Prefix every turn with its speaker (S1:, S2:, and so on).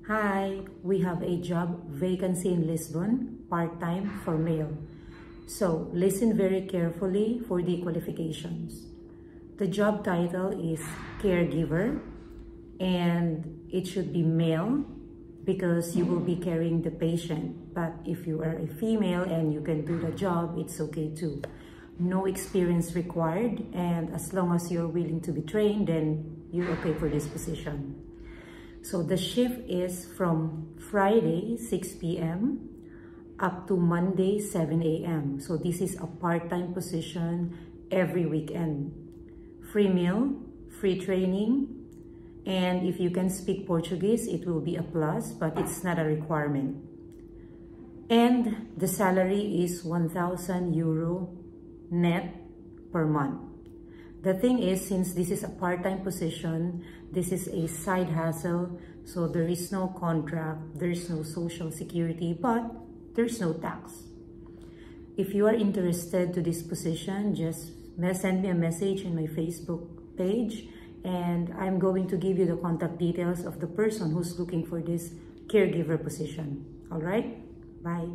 S1: Hi, we have a job vacancy in Lisbon, part-time for male. So listen very carefully for the qualifications. The job title is caregiver and it should be male because you will be carrying the patient. But if you are a female and you can do the job, it's okay too. No experience required, and as long as you're willing to be trained, then you're okay for this position. So the shift is from Friday 6 p.m. up to Monday 7 a.m. So this is a part-time position every weekend. Free meal, free training, and if you can speak Portuguese, it will be a plus, but it's not a requirement. And the salary is 1,000 euro net per month. The thing is, since this is a part-time position, this is a side hustle, so there is no contract, there is no social security, but there's no tax. If you are interested to this position, just send me a message in my Facebook page, and I'm going to give you the contact details of the person who's looking for this caregiver position. All right? Bye.